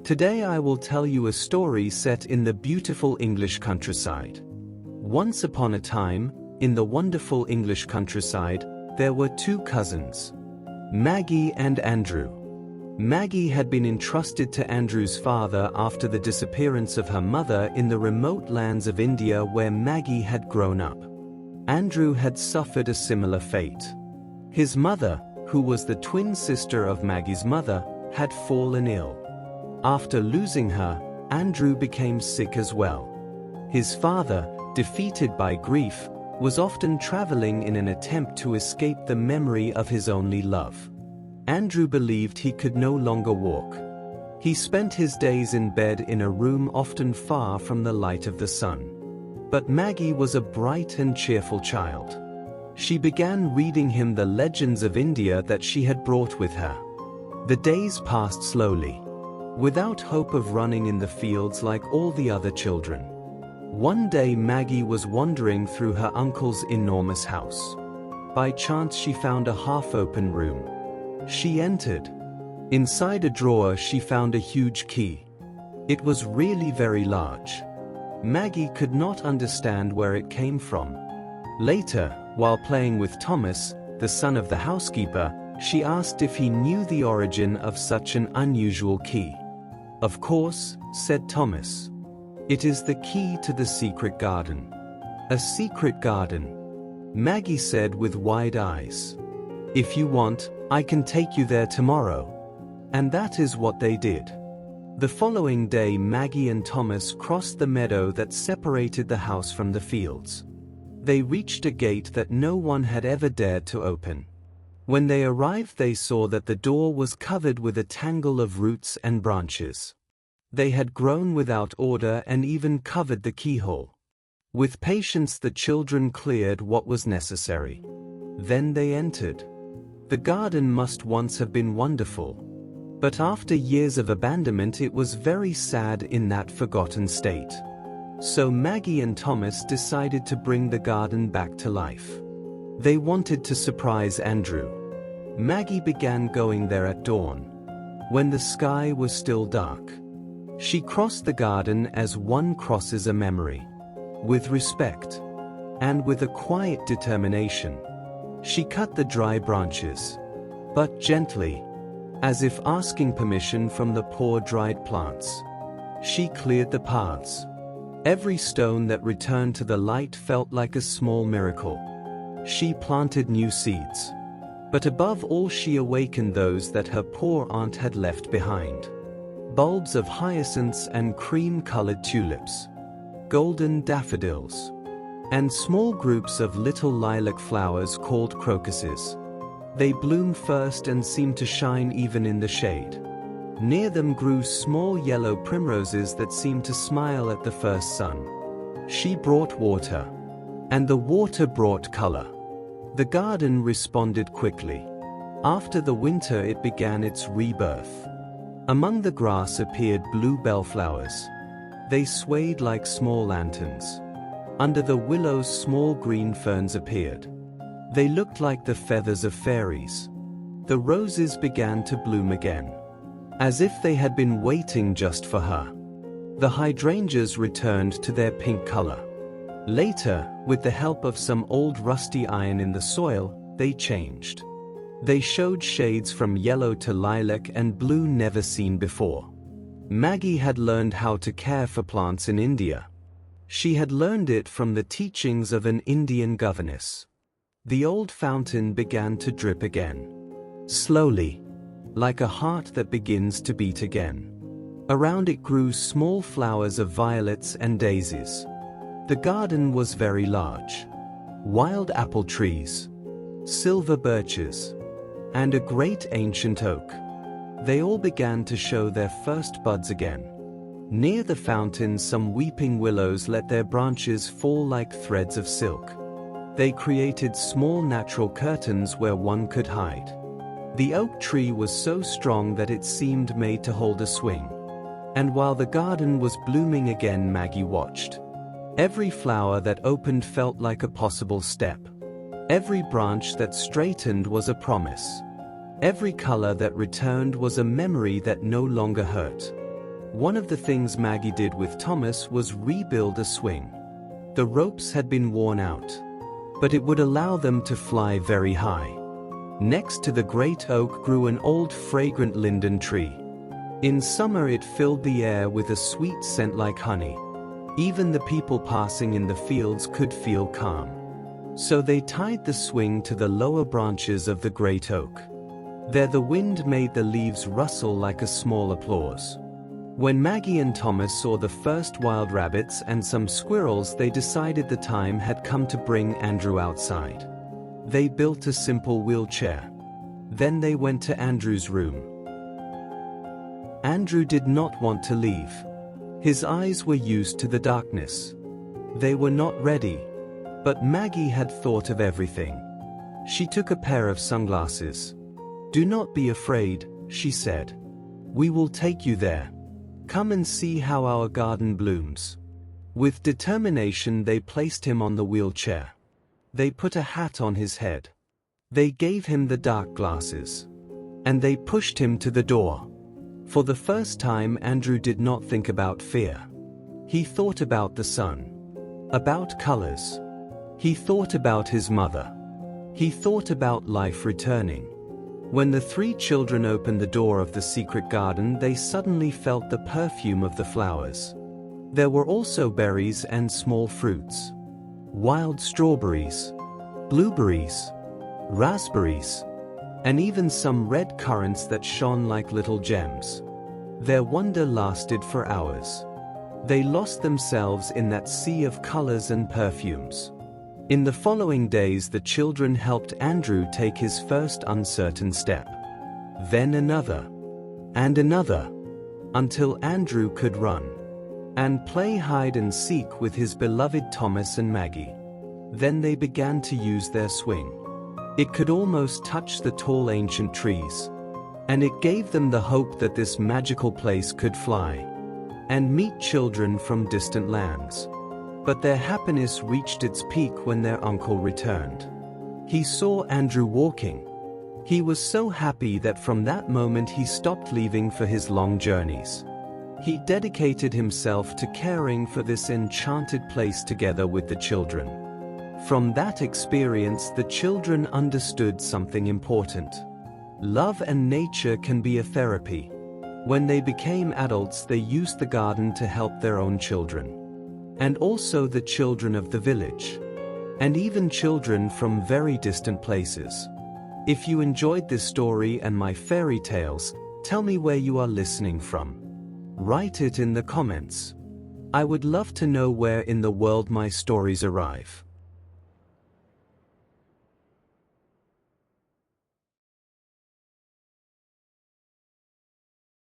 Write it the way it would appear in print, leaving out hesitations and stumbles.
Today I will tell you a story set in the beautiful English countryside. Once upon a time, in the wonderful English countryside, there were two cousins, Maggie and Andrew. Maggie had been entrusted to Andrew's father after the disappearance of her mother in the remote lands of India where Maggie had grown up. Andrew had suffered a similar fate. His mother, who was the twin sister of Maggie's mother, had fallen ill. After losing her, Andrew became sick as well. His father, defeated by grief, was often traveling in an attempt to escape the memory of his only love. Andrew believed he could no longer walk. He spent his days in bed in a room often far from the light of the sun. But Maggie was a bright and cheerful child. She began reading him the legends of India that she had brought with her. The days passed slowly, without hope of running in the fields like all the other children. One day Maggie was wandering through her uncle's enormous house. By chance she found a half-open room. She entered. Inside a drawer she found a huge key. It was really very large. Maggie could not understand where it came from. Later, while playing with Thomas, the son of the housekeeper, she asked if he knew the origin of such an unusual key. "Of course," said Thomas. "It is the key to the secret garden." "A secret garden?" Maggie said with wide eyes. "If you want, I can take you there tomorrow." And that is what they did. The following day Maggie and Thomas crossed the meadow that separated the house from the fields. They reached a gate that no one had ever dared to open. When they arrived they saw that the door was covered with a tangle of roots and branches. They had grown without order and even covered the keyhole. With patience the children cleared what was necessary. Then they entered. The garden must once have been wonderful. But after years of abandonment it was very sad in that forgotten state. So Maggie and Thomas decided to bring the garden back to life. They wanted to surprise Andrew. Maggie began going there at dawn, when the sky was still dark. She crossed the garden as one crosses a memory, with respect, and with a quiet determination. She cut the dry branches, but gently, as if asking permission from the poor dried plants. She cleared the paths. Every stone that returned to the light felt like a small miracle. She planted new seeds. But above all she awakened those that her poor aunt had left behind. Bulbs of hyacinths and cream-colored tulips, golden daffodils, and small groups of little lilac flowers called crocuses. They bloomed first and seemed to shine even in the shade. Near them grew small yellow primroses that seemed to smile at the first sun. She brought water, and the water brought color. The garden responded quickly. After the winter it began its rebirth. Among the grass appeared blue bellflowers. They swayed like small lanterns. Under the willows small green ferns appeared. They looked like the feathers of fairies. The roses began to bloom again, as if they had been waiting just for her. The hydrangeas returned to their pink color. Later, with the help of some old rusty iron in the soil, they changed. They showed shades from yellow to lilac and blue never seen before. Maggie had learned how to care for plants in India. She had learned it from the teachings of an Indian governess. The old fountain began to drip again. Slowly, like a heart that begins to beat again. Around it grew small flowers of violets and daisies. The garden was very large. Wild apple trees, silver birches, and a great ancient oak. They all began to show their first buds again. Near the fountain some weeping willows let their branches fall like threads of silk. They created small natural curtains where one could hide. The oak tree was so strong that it seemed made to hold a swing. And while the garden was blooming again Maggie watched. Every flower that opened felt like a possible step. Every branch that straightened was a promise. Every color that returned was a memory that no longer hurt. One of the things Maggie did with Thomas was rebuild a swing. The ropes had been worn out, but it would allow them to fly very high. Next to the great oak grew an old fragrant linden tree. In summer it filled the air with a sweet scent like honey. Even the people passing in the fields could feel calm. So they tied the swing to the lower branches of the great oak. There the wind made the leaves rustle like a small applause. When Maggie and Thomas saw the first wild rabbits and some squirrels, they decided the time had come to bring Andrew outside. They built a simple wheelchair. Then they went to Andrew's room. Andrew did not want to leave. His eyes were used to the darkness. They were not ready. But Maggie had thought of everything. She took a pair of sunglasses. "Do not be afraid," she said. "We will take you there. Come and see how our garden blooms." With determination they placed him on the wheelchair. They put a hat on his head. They gave him the dark glasses. And they pushed him to the door. For the first time Andrew did not think about fear. He thought about the sun. About colors. He thought about his mother. He thought about life returning. When the three children opened the door of the secret garden, they suddenly felt the perfume of the flowers. There were also berries and small fruits. Wild strawberries, blueberries, raspberries, and even some red currants that shone like little gems. Their wonder lasted for hours. They lost themselves in that sea of colors and perfumes. In the following days the children helped Andrew take his first uncertain step. Then another. And another. Until Andrew could run. And play hide and seek with his beloved Thomas and Maggie. Then they began to use their swing. It could almost touch the tall ancient trees. And it gave them the hope that this magical place could fly. And meet children from distant lands. But their happiness reached its peak when their uncle returned. He saw Andrew walking. He was so happy that from that moment he stopped leaving for his long journeys. He dedicated himself to caring for this enchanted place together with the children. From that experience the children understood something important. Love and nature can be a therapy. When they became adults they used the garden to help their own children. And also the children of the village. And even children from very distant places. If you enjoyed this story and my fairy tales, tell me where you are listening from. Write it in the comments. I would love to know where in the world my stories arrive.